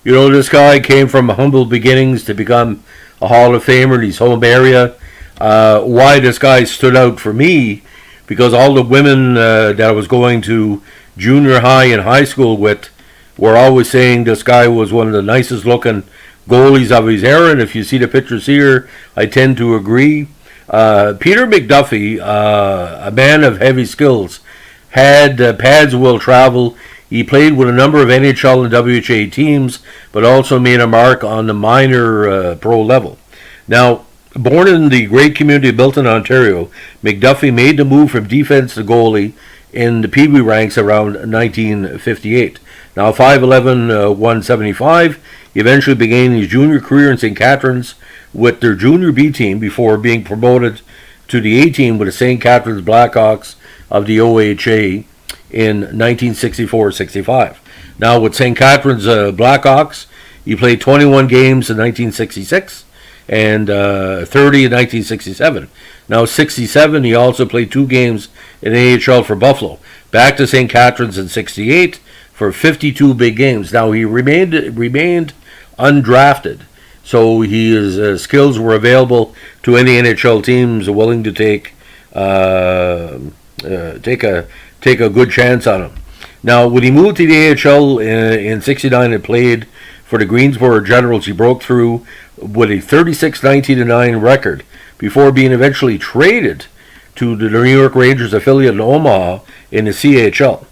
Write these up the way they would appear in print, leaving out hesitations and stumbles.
You know, this guy came from humble beginnings to become a Hall of Famer in his home area. Why this guy stood out for me, because all the women that I was going to junior high and high school with were always saying this guy was one of the nicest looking goalies of his era, and if you see the pictures here, I tend to agree. Peter McDuffe, a man of heavy skills, had pads will travel. He played with a number of NHL and WHA teams, but also made a mark on the minor pro level. Now, born in the great community of Milton, Ontario, McDuffe made the move from defense to goalie in the Pee Wee ranks around 1958. Now, 5'11", 175, he eventually began his junior career in St. Catharines with their junior B team before being promoted to the A team with the St. Catharines Blackhawks of the OHA in 1964-65. Now, with St. Catharines Blackhawks, he played 21 games in 1966 and 30 in 1967. Now, 67, he also played 2 games in AHL for Buffalo. Back to St. Catharines in 68 for 52 big games. Now, he remained undrafted, so his skills were available to any NHL teams willing to take a good chance on him. Now, when he moved to the AHL in 69 and played for the Greensboro Generals, he broke through with a 36-19-9 record before being eventually traded to the New York Rangers affiliate in Omaha in the CHL.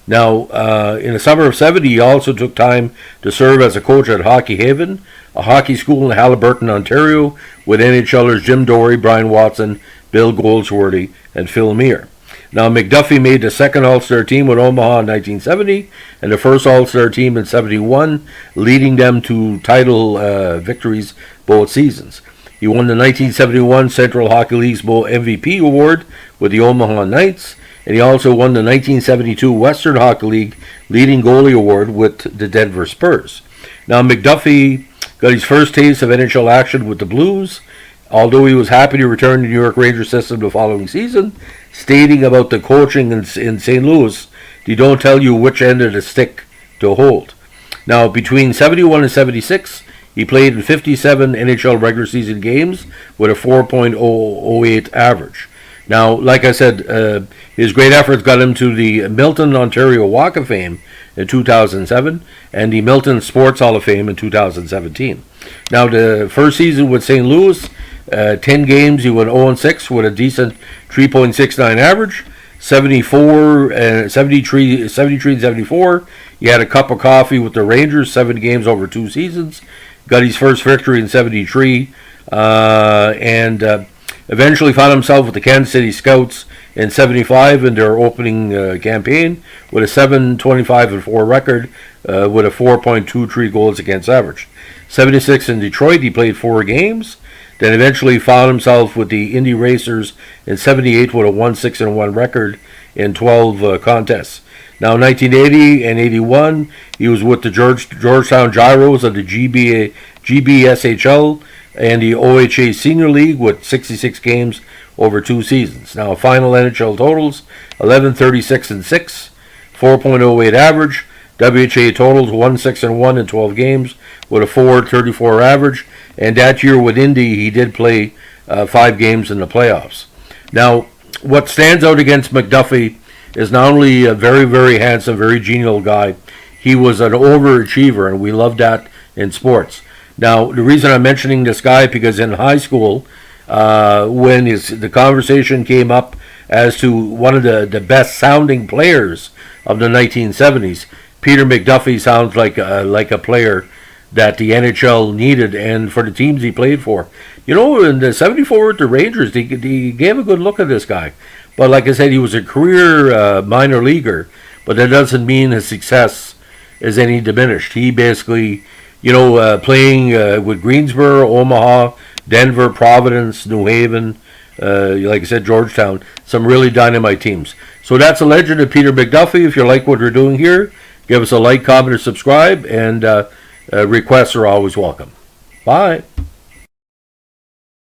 Now, in the summer of 70, he also took time to serve as a coach at Hockey Haven, a hockey school in Haliburton, Ontario, with NHLers Jim Dory, Brian Watson, Bill Goldsworthy, and Phil Meir. Now, McDuffe made the second All-Star team with Omaha in 1970 and the first All-Star team in 71, leading them to title victories both seasons. He won the 1971 Central Hockey League's MVP award with the Omaha Knights, and he also won the 1972 Western Hockey League Leading Goalie Award with the Denver Spurs. Now, McDuffe got his first taste of NHL action with the Blues, although he was happy to return to the New York Rangers system the following season, stating about the coaching in St. Louis, they don't tell you which end of the stick to hold. Now, between 71 and 76, he played in 57 NHL regular season games with a 4.008 average. Now, like I said, his great efforts got him to the Milton, Ontario Walk of Fame in 2007 and the Milton Sports Hall of Fame in 2017. Now, the first season with St. Louis, 10 games, he went 0-6 with a decent 3.69 average. 73 and 74, he had a cup of coffee with the Rangers, 7 games over 2 seasons. Got his first victory in 73, and eventually found himself with the Kansas City Scouts in 75 in their opening campaign with a 7-25-4 record with a 4.23 goals against average. 76 in Detroit, he played 4 games. Then eventually found himself with the Indy Racers in 78 with a 1-6-1 record in 12 contests. Now, 1980 and 81, he was with the Georgetown Gyros of the GBSHL and the OHA Senior League with 66 games over 2 seasons. Now, final NHL totals, 11-36-6, 4.08 average. WHA totals 1-6-1 in 12 games with a 4.34 average. And that year with Indy, he did play 5 games in the playoffs. Now, what stands out against McDuffe is not only a very, very handsome, very genial guy, he was an overachiever, and we love that in sports. Now, the reason I'm mentioning this guy, because in high school, when the conversation came up as to one of the best-sounding players of the 1970s, Peter McDuffe sounds like a player that the NHL needed, and for the teams he played for. You know, in the 74 with the Rangers, they gave a good look at this guy. But like I said, he was a career minor leaguer, but that doesn't mean his success is any diminished. He basically, playing with Greensboro, Omaha, Denver, Providence, New Haven, like I said, Georgetown, some really dynamite teams. So that's a legend of Peter McDuffe. If you like what we're doing here, give us a like, comment, or subscribe, and requests are always welcome. Bye.